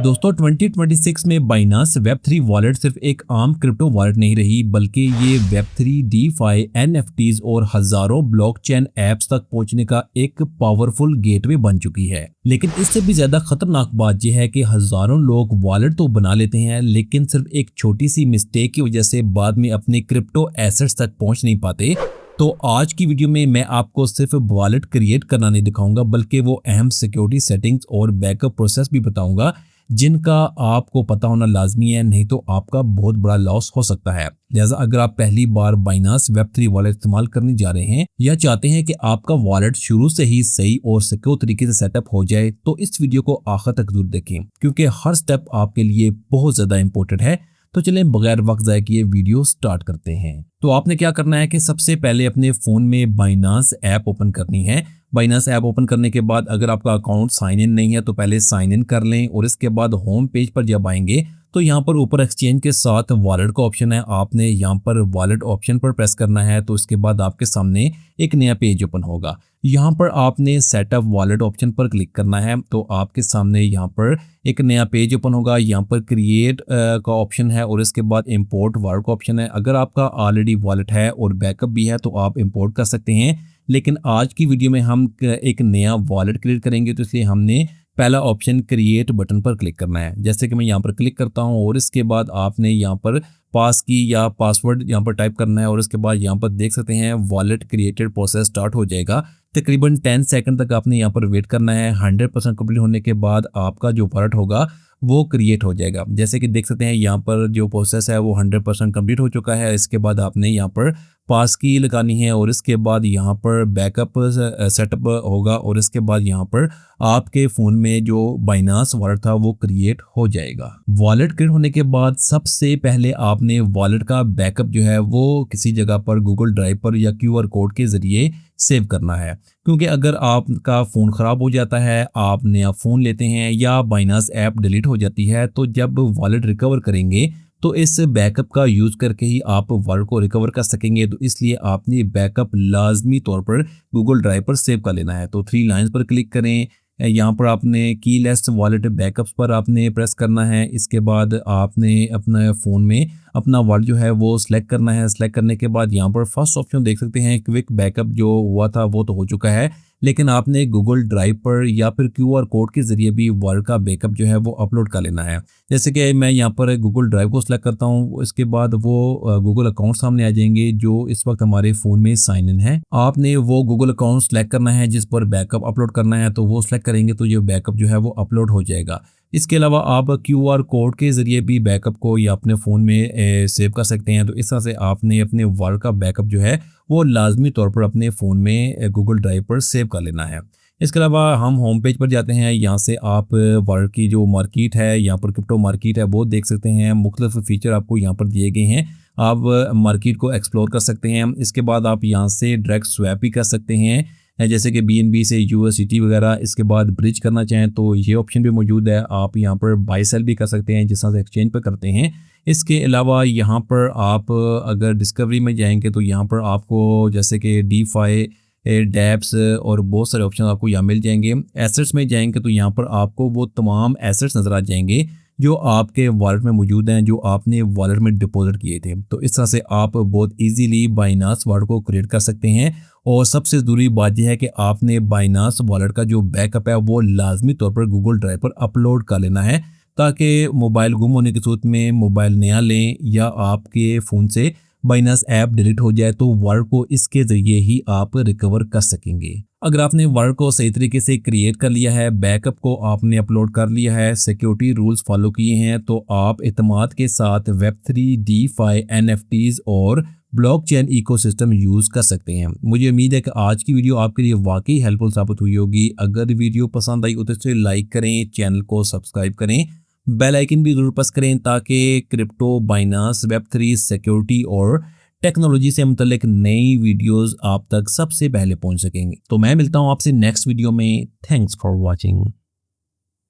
दोस्तों 2026 में Binance Web3 wallet सिर्फ एक आम क्रिप्टो वॉलेट नहीं रही, बल्कि ये वेब3 डीफाई एनएफटीज और हजारों ब्लॉकचेन ऐप्स तक पहुंचने का एक पावरफुल गेटवे बन चुकी है। लेकिन इससे भी ज्यादा खतरनाक बात यह है कि हजारों लोग वॉलेट तो बना लेते हैं, लेकिन सिर्फ एक छोटी सी मिस्टेक की वजह से बाद में अपने क्रिप्टो एसेट्स तक पहुंच नहीं पाते। तो आज की वीडियो में मैं आपको सिर्फ वॉलेट क्रिएट करना नहीं दिखाऊंगा, बल्कि वो अहम सिक्योरिटी सेटिंग्स और बैकअप प्रोसेस भी बताऊंगा जिनका आपको पता होना लाजमी है, नहीं तो आपका बहुत बड़ा लॉस हो सकता है। लिहाजा अगर आप पहली बार बाइनांस वेब3 वॉलेट इस्तेमाल करने जा रहे हैं या चाहते हैं कि आपका वॉलेट शुरू से ही सही और सिक्योर तरीके से सेटअप हो जाए, तो इस वीडियो को आखिर तक जरूर देखें, क्योंकि हर स्टेप आपके लिए बहुत ज्यादा इंपॉर्टेंट है। तो चलें बगैर वक्त जाए किए वीडियो स्टार्ट करते हैं। तो आपने क्या करना है कि सबसे पहले अपने फोन में बाइनांस ऐप ओपन करनी है। बाइनांस ऐप ओपन करने के बाद अगर आपका अकाउंट साइन इन नहीं है तो पहले साइन इन कर लें, और इसके बाद होम पेज पर जब आएंगे तो यहाँ पर ऊपर एक्सचेंज के साथ वॉलेट का ऑप्शन है। आपने यहाँ पर वॉलेट ऑप्शन पर प्रेस करना है, तो इसके बाद आपके सामने एक नया पेज ओपन होगा। यहाँ पर आपने सेटअप वॉलेट ऑप्शन पर क्लिक करना है, तो आपके सामने यहाँ पर एक नया पेज ओपन होगा। यहाँ पर क्रिएट का ऑप्शन है और इसके बाद इंपोर्ट वॉलेट का ऑप्शन है। अगर आपका ऑलरेडी वॉलेट है और बैकअप भी है तो आप इंपोर्ट कर सकते हैं, लेकिन आज की वीडियो में हम एक नया वॉलेट क्रिएट करेंगे, तो इसलिए हमने पहला ऑप्शन क्रिएट बटन पर क्लिक करना है। जैसे कि मैं यहाँ पर क्लिक करता हूँ और इसके बाद आपने यहाँ पर पास की या पासवर्ड यहाँ पर टाइप करना है, और इसके बाद यहाँ पर देख सकते हैं वॉलेट क्रिएटेड प्रोसेस स्टार्ट हो जाएगा। तकरीबन 10 सेकंड तक आपने यहाँ पर वेट करना है। 100% कंप्लीट होने के बाद आपका जो वॉलेट होगा वो क्रिएट हो जाएगा। जैसे कि देख सकते हैं यहाँ पर जो प्रोसेस है वो 100% कंप्लीट हो चुका है। इसके बाद आपने यहाँ पर पास की लगानी है और इसके बाद यहाँ पर बैकअप सेटअप होगा, और इसके बाद यहाँ पर आपके फ़ोन में जो बाइनांस वॉलेट था वो क्रिएट हो जाएगा। वॉलेट क्रिएट होने के बाद सबसे पहले आपने वॉलेट का बैकअप जो है वो किसी जगह पर गूगल ड्राइव पर या QR कोड के ज़रिए सेव करना है, क्योंकि अगर आपका फ़ोन ख़राब हो जाता है, आप नया फ़ोन लेते हैं या बाइनांस ऐप डिलीट हो जाती है, तो जब वॉलेट रिकवर करेंगे तो इस बैकअप का यूज़ करके ही आप वॉलेट को रिकवर कर सकेंगे। तो इसलिए आपने बैकअप लाजमी तौर पर गूगल ड्राइव पर सेव कर लेना है। तो 3 लाइन्स पर क्लिक करें। यहाँ पर आपने कीलेस वॉलेट बैकअप्स पर आपने प्रेस करना है। इसके बाद आपने अपने फ़ोन में अपना वॉलेट जो है वो सिलेक्ट करना है। सिलेक्ट करने के बाद यहाँ पर फर्स्ट ऑप्शन देख सकते हैं, क्विक बैकअप जो हुआ था वो तो हो चुका है, लेकिन आपने गूगल ड्राइव पर या फिर QR कोड के ज़रिए भी वॉलेट का बैकअप जो है वो अपलोड कर लेना है। जैसे कि मैं यहाँ पर गूगल ड्राइव को सिलेक्ट करता हूँ, इसके बाद वो गूगल अकाउंट सामने आ जाएंगे जो इस वक्त हमारे फ़ोन में साइन इन है। आपने वो गूगल अकाउंट सेलेक्ट करना है जिस पर बैकअप अपलोड करना है, तो वो सिलेक्ट करेंगे तो ये बैकअप जो है वो अपलोड हो जाएगा। इसके अलावा आप QR कोड के ज़रिए भी बैकअप को या अपने फ़ोन में सेव कर सकते हैं। तो इस तरह से आपने अपने वॉलेट का बैकअप जो है वो लाजमी तौर पर अपने फ़ोन में गूगल ड्राइव पर सेव कर लेना है। इसके अलावा हम होम पेज पर जाते हैं। यहाँ से आप वॉलेट की जो मार्केट है, यहाँ पर क्रिप्टो मार्केट है, वो देख सकते हैं। मुख्तलिफ फीचर आपको यहाँ पर दिए गए हैं, आप मार्केट को एक्सप्लोर कर सकते हैं। इसके बाद आप यहाँ से डायरेक्ट स्वैप भी कर सकते हैं, जैसे कि BNB से USDT वगैरह। इसके बाद ब्रिज करना चाहें तो ये ऑप्शन भी मौजूद है। आप यहाँ पर बाई सेल भी कर सकते हैं जिस तरह से एक्सचेंज पर करते हैं। इसके अलावा यहाँ पर आप अगर डिस्कवरी में जाएंगे तो यहाँ पर आपको जैसे कि डीफाई डैप्स और बहुत सारे ऑप्शन आपको यहाँ मिल जाएंगे। एसेट्स में जाएंगे तो यहाँ पर आपको वो तमाम एसेट्स नज़र आ जाएंगे जो आपके वॉलेट में मौजूद हैं, जो आपने वॉलेट में डिपॉजिट किए थे। तो इस तरह से आप बहुत इजीली बाइनांस वॉलेट को क्रिएट कर सकते हैं। और सबसे ज़रूरी बात यह है कि आपने बाइनांस वॉलेट का जो बैकअप है वो लाजमी तौर पर गूगल ड्राइव पर अपलोड कर लेना है, ताकि मोबाइल गुम होने की सूरत में मोबाइल नया लें या आपके फ़ोन से बाइनांस ऐप डिलीट हो जाए तो वॉलेट को इसके ज़रिए ही आप रिकवर कर सकेंगे। अगर आपने वॉलेट को सही तरीके से क्रिएट कर लिया है, बैकअप को आपने अपलोड कर लिया है, सिक्योरिटी रूल्स फॉलो किए हैं, तो आप इत्मीनान के साथ वेब3 डीफाई NFTs और ब्लॉकचेन इकोसिस्टम यूज़ कर सकते हैं। मुझे उम्मीद है कि आज की वीडियो आपके लिए वाकई हेल्पफुल साबित हुई होगी। अगर वीडियो पसंद आई हो तो इसे लाइक करें, चैनल को सब्सक्राइब करें, बेल आइकन भी जरूर प्रेस करें, ताकि क्रिप्टो, बाइनांस, वेब3, सिक्योरिटी और टेक्नोलॉजी से मुतल्लिक नई वीडियोस आप तक सबसे पहले पहुंच सकेंगे। तो मैं मिलता हूं आपसे नेक्स्ट वीडियो में। Thanks for watching.